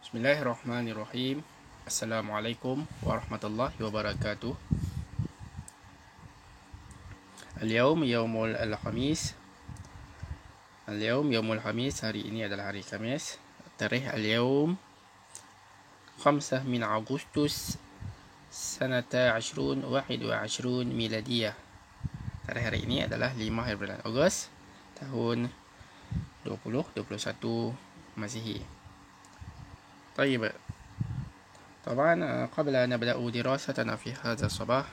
Bismillahirrahmanirrahim. Assalamualaikum warahmatullahi wabarakatuh. Al-yawm yaumul al-khamis. Al-yawm yaumul khamis. Hari ini adalah hari Khamis. Tarikh al-yawm 5 min Agustus sanata 2021 miladiyah. Tarikh hari ini adalah 5 hari bulan Ogos tahun 2021 Masihi. طيب طبعا قبل أن نبدأ دراستنا في هذا الصباح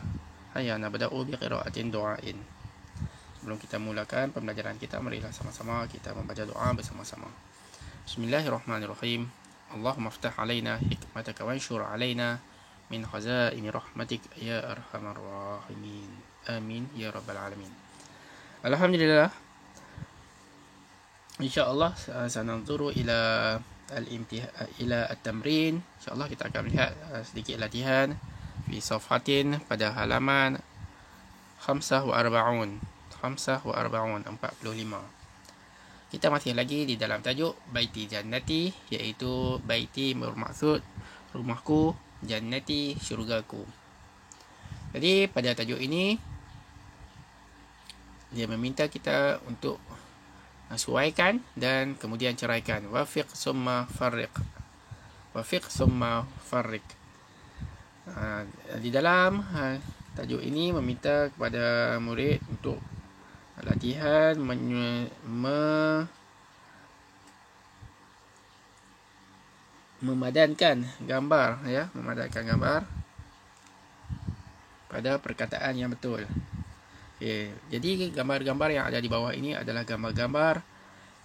هيا نبدأ بقراءة دعاء. Sebelum kita mulakan pembelajaran kita, marilah sama-sama kita membaca doa bersama-sama. Bismillahirrahmanirrahim. Allahumma aftah alaina hikmataka wanshur alaina min khazaini rahmatik ya arhamar rahimin. Amin ya rabbal alamin. Alhamdulillah. InsyaAllah sananzuru ila at-tamrin. InsyaAllah kita akan melihat sedikit latihan fi safhatin pada halaman 45. Kita masih lagi di dalam tajuk Baiti Jannati, iaitu Baiti bermaksud rumahku, Jannati syurgaku. Jadi pada tajuk ini dia meminta kita untuk suaikan dan kemudian ceraikan. Wafiq summa farriq. Wafiq summa farriq. Di dalam tajuk ini meminta kepada murid untuk latihan memadankan gambar, ya, memadankan gambar pada perkataan yang betul. Okay. Jadi gambar-gambar yang ada di bawah ini adalah gambar-gambar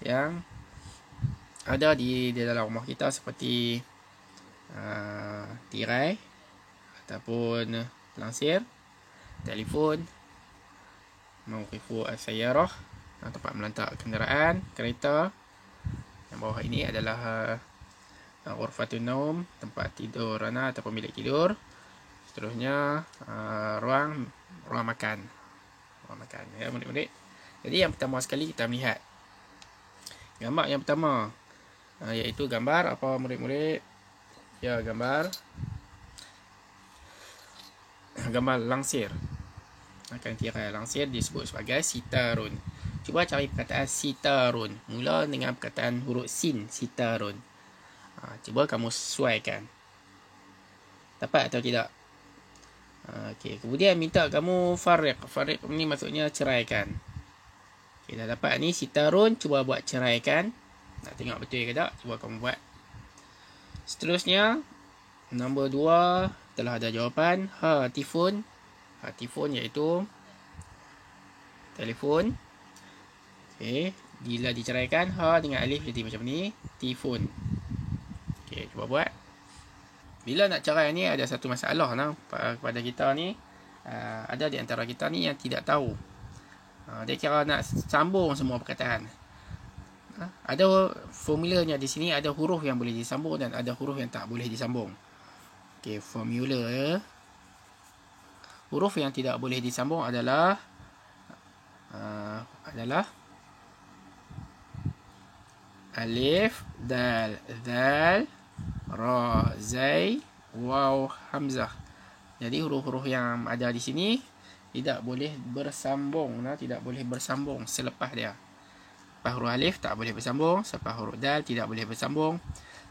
yang ada di dalam rumah kita, seperti tirai ataupun langsir, telefon, mawqifu as-sayyarah, tempat meletak kenderaan, kereta. Yang bawah ini adalah ghurfatun naum, tempat tidur anak ataupun bilik tidur. Seterusnya ruang makan. Ya, murid-murid. Jadi yang pertama sekali kita melihat gambar yang pertama, iaitu gambar apa, murid-murid? Ya, gambar langsir. Akan tirai langsir disebut sebagai sitarun. Cuba cari perkataan sitarun. Mula dengan perkataan huruf sin, sitarun. Cuba kamu sesuaikan. Dapat atau tidak? Okey, kemudian minta kamu farriq. Farriq ni maksudnya ceraikan. Okey, dah dapat ni sitarun, cuba buat ceraikan. Nak tengok betul ke tak? Cuba kamu buat. Seterusnya, nombor 2 telah ada jawapan. Hatifun. Hatifun iaitu telefon. Okey, bila diceraikan, ha dengan alif jadi macam ni, tifun. Okey, cuba buat. Bila nak cerai ni ada satu masalah kepada kita ni. Ada di antara kita ni yang tidak tahu. Dia kira nak sambung semua perkataan. Ada formulanya di sini, ada huruf yang boleh disambung dan ada huruf yang tak boleh disambung. Okey, formula ya. Huruf yang tidak boleh disambung adalah alif, dal, zal, ra, zai, waw, hamzah. Jadi huruf-huruf yang ada di sini tidak boleh bersambung, tidak boleh bersambung selepas dia. Selepas huruf alif tak boleh bersambung, selepas huruf dal tidak boleh bersambung,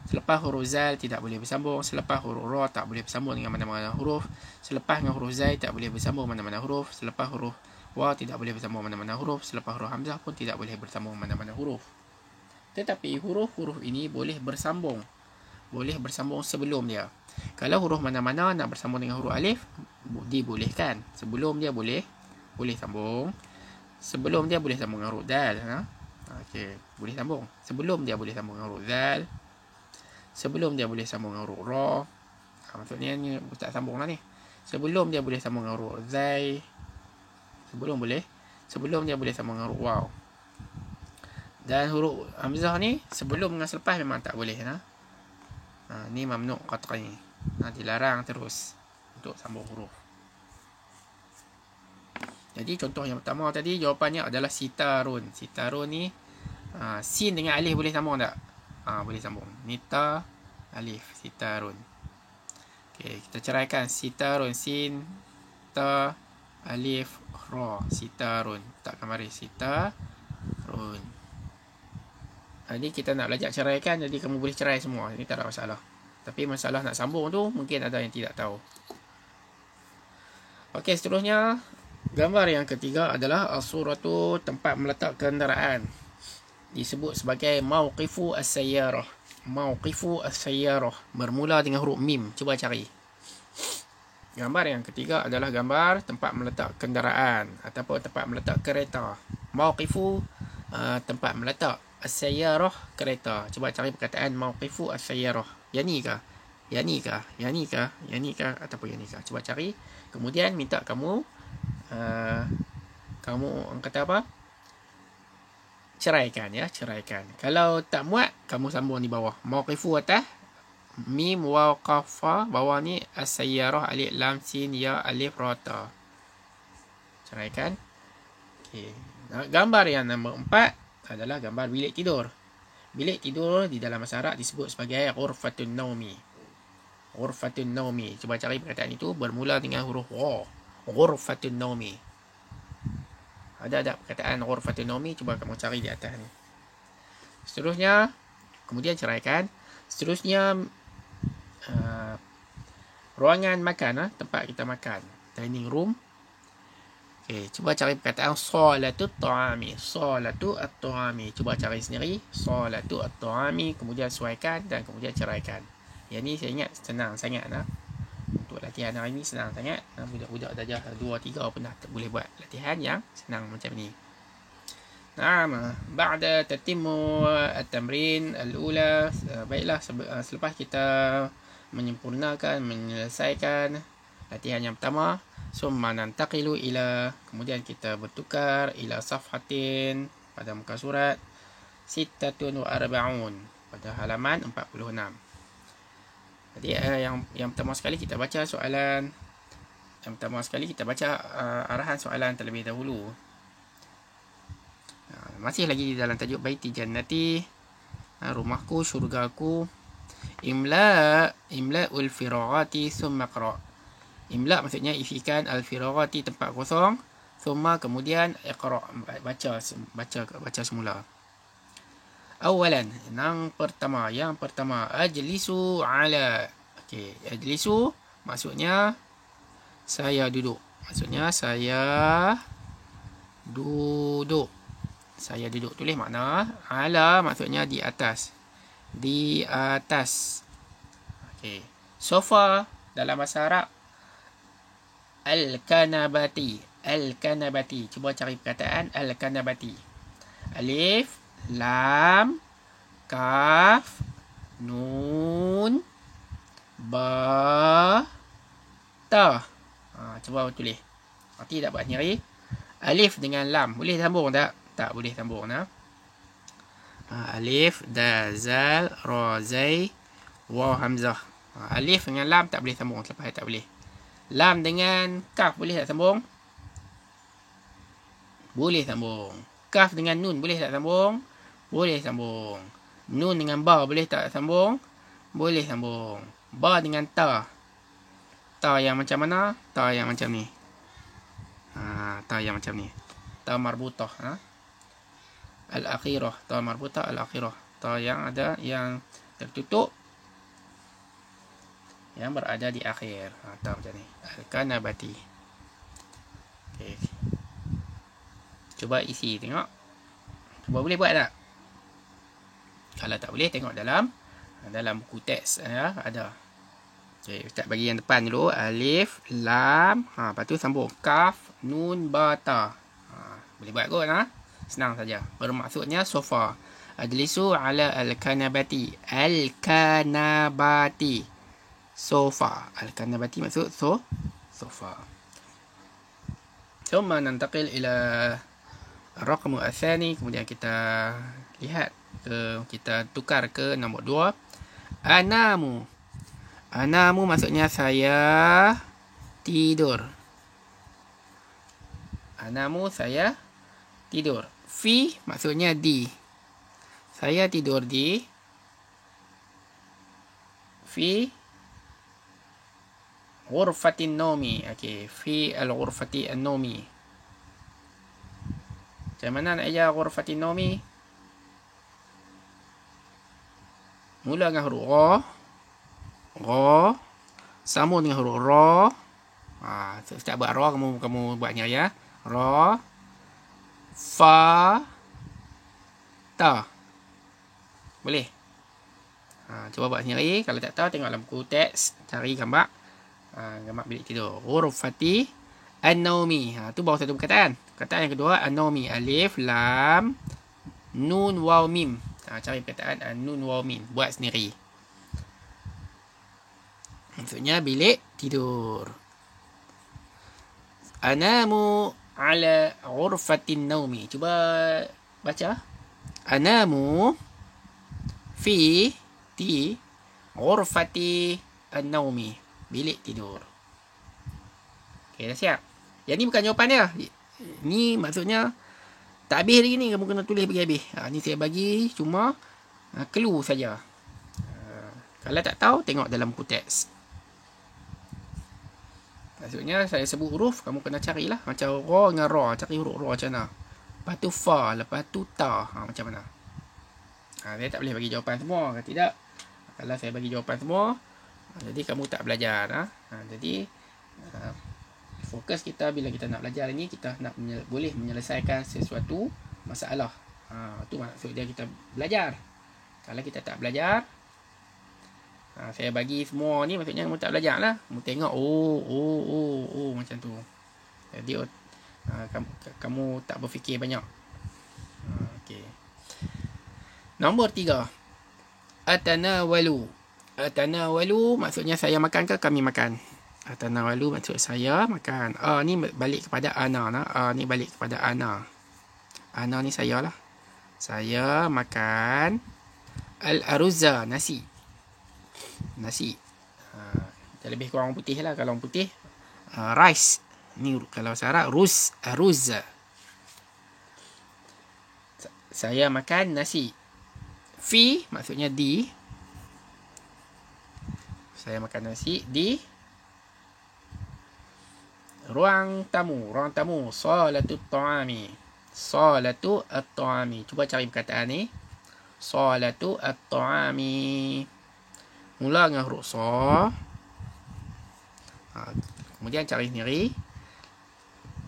selepas huruf zal tidak boleh bersambung, selepas huruf ra tak boleh bersambung dengan mana-mana huruf, selepas dengan huruf zai tak boleh bersambung mana-mana huruf, selepas huruf waw tidak boleh bersambung mana-mana huruf, selepas huruf hamzah pun tidak boleh bersambung mana-mana huruf. Tetapi huruf-huruf ini boleh bersambung. Boleh bersambung sebelum dia. Kalau huruf mana-mana nak bersambung dengan huruf alif, dibolehkan. Sebelum dia boleh sambung. Sebelum dia boleh sambung dengan huruf dal. Okey, boleh sambung. Sebelum dia boleh sambung dengan huruf zal. Sebelum dia boleh sambung dengan huruf ra. Maksudnya ni tak sambung lah ni. Sebelum dia boleh sambung dengan huruf zai. Sebelum dia boleh sambung dengan huruf waw. Dan huruf hamzah ni sebelum dengan selepas memang tak boleh. Ni mamnu' qat'i. Dilarang terus untuk sambung huruf. Jadi contoh yang pertama tadi, jawapannya adalah sitarun. Sitarun ni sin dengan alif boleh sambung tak? Boleh sambung. Nita alif, sitarun. Okey, kita ceraikan sitarun, sin, ta, alif, ra, sitarun. Takkan mari sitarun. Ini kita nak belajar ceraikan, jadi kamu boleh cerai semua. Ini tak ada masalah. Tapi masalah nak sambung tu mungkin ada yang tidak tahu. Okey, seterusnya gambar yang ketiga adalah as-suratu, tempat meletak kenderaan. Disebut sebagai mauqifu as-sayyarah. Mauqifu as-sayyarah bermula dengan huruf mim. Cuba cari. Gambar yang ketiga adalah gambar tempat meletak kenderaan ataupun tempat meletak kereta. Mauqifu, tempat meletak, as-sayyarah, kereta. Cuba cari perkataan mauqifu as-sayyarah. Yang ni kah? Yang ni kah? Yang ni kah? Yang ni kah? Ataupun yang ni kah? Cuba cari. Kemudian minta kamu orang kata apa? Ceraikan ya, ceraikan. Kalau tak muat, kamu sambung di bawah. Mauqifu atas, mim, waw, qafa. Bawah ni as-sayyarah, alif, lam, sin, ya, alif, ra, ta. Ceraikan. Okey. Gambar yang nombor 4 adalah gambar bilik tidur. Bilik tidur di dalam bahasa Arab disebut sebagai ghurfatun naumi. Ghurfatun naumi. Cuba cari perkataan itu bermula dengan huruf gha. Ghurfatun naumi. Ada perkataan ghurfatun naumi, cuba kamu cari di atas ni. Seterusnya, kemudian ceraikan. Seterusnya, ruangan makan, tempat kita makan, dining room. Okey, cuba cari perkataan salatu at-ta'ami. Salatu at-ta'ami. Cuba cari sendiri. Salatu at-ta'ami, kemudian sesuaikan dan kemudian ceraikan. Yang ni saya ingat senang sangat nah. Untuk latihan hari ni senang sangat. Budak-budak darjah 2-3 pernah boleh buat latihan yang senang macam ni. Ba'da tatimmu at-tamrin al-ula. Baiklah, selepas kita menyempurnakan, menyelesaikan latihan yang pertama, summa nantaqilu ila, kemudian kita bertukar ila safhatin, pada muka surat 46 pada halaman 46. Jadi yang pertama sekali kita baca soalan. Yang pertama sekali kita baca arahan soalan terlebih dahulu. Masih lagi di dalam tajuk baiti jannati, rumahku, syurgaku. Imla'ul firagati summa qra'. Imla' maksudnya isikan al-firagati, tempat kosong. Summa kemudian iqra', baca semula. Awalan, yang pertama ajlisu ala. Okey, ajlisu maksudnya saya duduk. Saya duduk. Tulis makna. Ala maksudnya di atas. Okey. Sofa dalam bahasa Arab al-kanabati. Cuba cari perkataan al-kanabati. Alif, lam, kaf, nun, ba, ta. Cuba tulis. Nanti tak buat sendiri. Alif dengan lam. Boleh sambung tak? Tak boleh sambung. Alif, da, zal, ra, zai, waw, hamzah. Alif dengan lam tak boleh sambung. Selepas tak boleh. Lam dengan kaf boleh tak sambung? Boleh sambung. Kaf dengan nun boleh tak sambung? Boleh sambung. Nun dengan ba boleh tak sambung? Boleh sambung. Ba dengan ta. Ta yang macam mana? Ta yang macam ni. Ta yang macam ni. Ta marbutah. Al-akhirah. Ta marbutah al-akhirah. Ta yang ada yang tertutup, yang berada di akhir. Ta macam ni. Al-kanabati. Okay. Cuba isi tengok. Cuba boleh buat tak? Kalau tak boleh, tengok dalam buku teks ya, ada. Okey, Ustaz bagi yang depan dulu. Alif, lam, lepas tu sambung kaf, nun, ba, ta. Boleh buat kot Senang saja. Bermaksudnya sofa. Ajlisu ala al-kanabati. Al-kanabati. Sofa. Al-kanabati maksud sofa. Thumma nantaqil ila raqmu athani, kemudian kita lihat kita tukar ke nombor 2. Anamu maksudnya saya tidur. Anamu, saya tidur. Fi maksudnya di. Saya tidur di fi ghurfatin naumi. Okey, fi al-ghurfati an-naumi. Macam mana nak ajar ghurfatin naumi? Mula dengan huruf ra. Ra. Sambung dengan huruf ra. Setiap buat ra kamu buatnya ya. Ra. Fa. Ta. Boleh? Cuba buat sendiri. Kalau tak tahu, tengok dalam buku teks. Cari gambar. Gambar bilik tidur. Ghurfati an-naumi. Tu baru satu perkataan. Perkataan yang kedua, an-naumi. Alif, lam, nun, waw, mim. Cari perkataan nun, waw, mim. Buat sendiri. Maksudnya bilik tidur. Anamu ala ghurfatin naumi. Cuba baca. Anamu fi ghurfati an-naumi. Bilik tidur. Okey, dah siap. Yang ni bukan jawapan dia. Ni maksudnya tak habis lagi ni. Kamu kena tulis bagi habis. Ni saya bagi cuma clue saja. Kalau tak tahu, tengok dalam buku teks. Maksudnya saya sebut huruf, kamu kena carilah. Macam ra dengan ra. Cari huruf ra macam mana. Lepas tu fa, lepas tu ta. Macam mana. Saya tak boleh bagi jawapan semua. Kalau tidak, kalau saya bagi jawapan semua, jadi kamu tak belajar. Jadi fokus kita bila kita nak belajar ni, kita nak boleh menyelesaikan sesuatu masalah. Itu maksud dia kita belajar. Kalau kita tak belajar, saya bagi semua ni maksudnya kamu tak belajar lah. Kamu tengok macam tu. Jadi kamu tak berfikir banyak. Okey. Nombor 3. Atanawalu. Atanawalu maksudnya saya makan ke kami makan. Atanawalu maksud saya makan. Ni balik kepada ana. Ni balik kepada ana. Ana ni saya lah. Saya makan al-aruzza, nasi. Nasi. Lebih kurang putih lah. Kalau putih, rice. Ni kalau saya aruzza. Saya makan nasi. Fi maksudnya di. Saya makan nasi di ruang tamu. Ruang tamu. Salatu at-ta'ami. Salatu at-ta'ami. Cuba cari perkataan ni. Salatu at-ta'ami. Mula dengan huruf sa. Kemudian cari sendiri.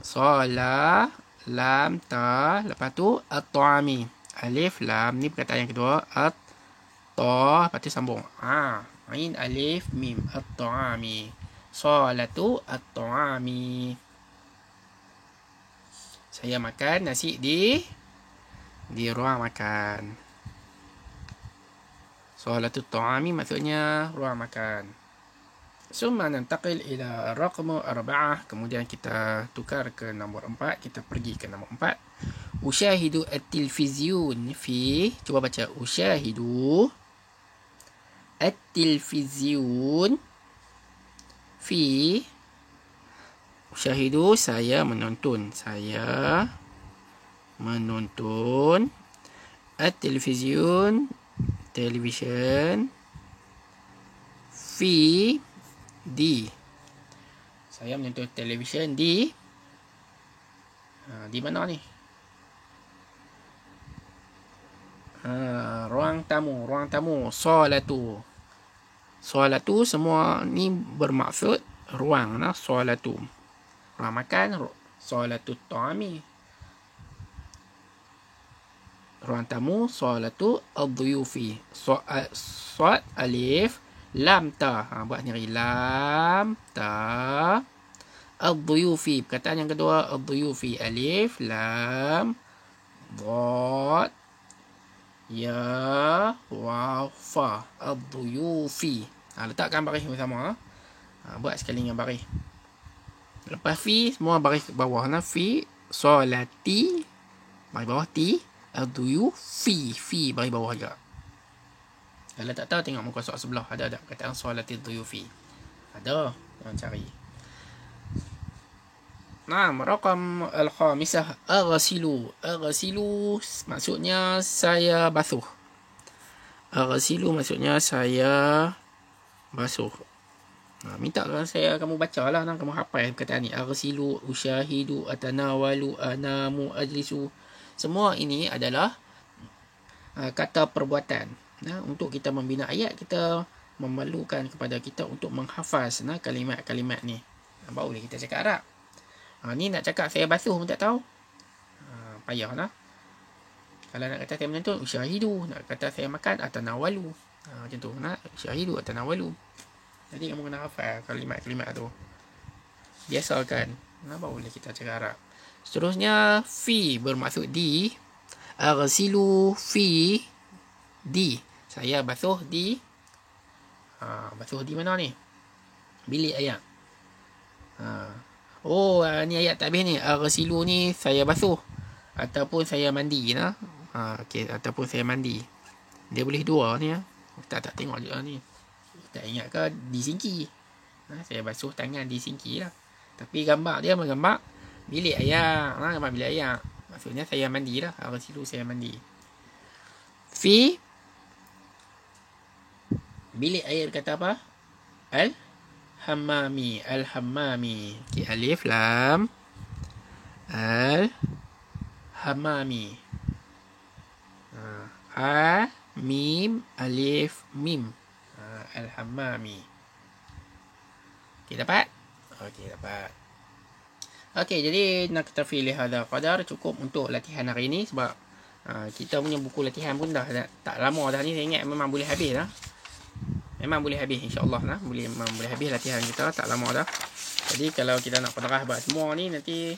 Sala, lam, ta. Lepas tu at-ta'ami. Alif, lam. Ni perkataan yang kedua. At-ta. Lepas tu sambung. Ain, alif, mim. At-ta'ami. Salatu at-ta'ami. Saya makan nasi di ruang makan. Salatu at-ta'ami maksudnya ruang makan. Summa nantaqil ila raqmu 4. Kemudian kita tukar ke nombor 4. Kita pergi ke nombor 4. Ushahidu at-tilfizyun fi. Cuba baca. Ushahidu at-tilfizyun fi. Ushahidu saya menonton. Saya menonton at-tilfizyun, television, fi, di. Saya menonton televisyen di mana ni? Ruang tamu. Ruang tamu. Salatu. Salatu semua ni bermaksud ruang. Salatu. Ruang makan. Salatu ta'ami. Ruang tamu. Salatu ad-duyufi. Sad, alif, lam, ta. Buat sendiri. Lam, ta. Ad-duyufi. Perkataan yang kedua. Ad-duyufi. Alif, lam, dad, ya, waw, fa. Ad-duyufi. Letakkan baris bersama. Buat sekali dengan baris. Lepas fi, semua baris ke bawah. Fi, solati. Baris bawah, ti. Ad-duyufi. Fi, baris bawah juga. Kalau tak tahu, tengok muka soal sebelah. Ada perkataan solati ad-duyufi. Ada. Jangan cari. Raqam al-khamisah. Aghsilu. Aghsilu maksudnya saya basuh. Aghsilu maksudnya saya basuh. Minta kamu baca lah, kamu hafal perkataan ni. Aghsilu, usyahidu, atanawalu, anamu, ajlisu. Semua ini adalah kata perbuatan. Untuk kita membina ayat, kita memerlukan kepada kita untuk menghafaz kalimat-kalimat ni. Barulah kita cakap Arab. Ni nak cakap saya basuh pun tak tahu. Payah lah. Kalau nak kata saya menonton, usyahidu. Nak kata saya makan, atanawalu. Macam tu. Usyahidu, atanawalu. Jadi kamu kena hafal kalimat-kalimat tu. Biasakan. Barulah kita cakap Arab. Seterusnya, fi bermaksud di. Aghsilu fi di. Saya basuh di. Basuh di mana ni? Bilik ayat. Ni ayat tak habis ni. Aghsilu ni saya basuh. Ataupun saya mandi lah. Okay, ataupun saya mandi. Dia boleh dua ni. Tak tengok je ni. Tak ingat ke di sinki. Saya basuh tangan di sinki lah. Tapi gambar dia menggambar bilik ayat. Gambar bilik ayat. Maksudnya saya mandi lah. Aghsilu saya mandi. Fi bilik air kata apa? Al-hammami. Al-hammami. Okay, alif, lam. Al-hammami. Mim, alif, mim. Al-hammami. Okay, dapat? Okay, dapat. Okay, jadi naktafi lihadha qadar. Cukup untuk latihan hari ni. Sebab kita punya buku latihan pun dah tak lama dah ni. Saya ingat memang boleh habis lah. Memang boleh habis, insyaAllah lah. Memang boleh habis latihan kita. Tak lama dah. Jadi kalau kita nak penerah buat semua ni, nanti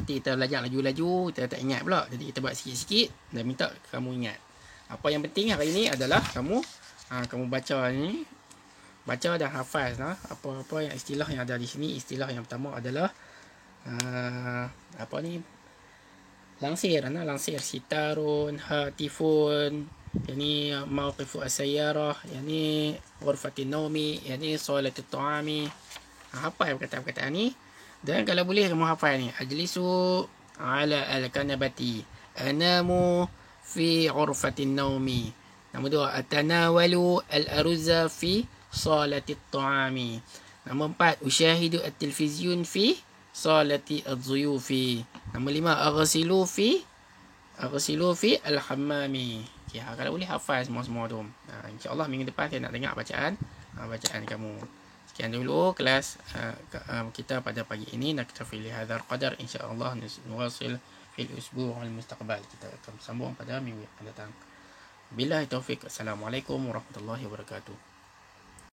kita belajar laju-laju, kita tak ingat pula. Jadi kita buat sikit-sikit dan minta kamu ingat. Apa yang penting hari ni adalah kamu baca ni, baca dan hafaz lah. Apa yang istilah yang ada di sini. Istilah yang pertama adalah langsir. Langsir sitarun, hatifun, yani mawqifu as-sayyarah, yani ghurfatin naumi, yani salatul ta'ami. Apa yang perkataan-perkataan ni? Dan kalau boleh kamu hafal ni. Ajlisu ala al-kanabati, anamu fi ghurfatin naumi. Nombor 2, atanawalu al-aruzza fi salatit ta'ami. Nombor 4, usyahidu at-tilvizyun fi salati az-zuyufi. Nombor 5, aghsilu fi al-hammami. Okay, kalau boleh hafal semua tu. InsyaAllah minggu depan saya nak dengar bacaan kamu. Sekian dulu kelas kita pada pagi ini. Naktafi lihadzal qadar. InsyaAllah nuwasil fil usbu' al mustaqbal. Kita akan sambung pada minggu yang akan datang. Billahi taufiq. Assalamualaikum warahmatullahi wabarakatuh.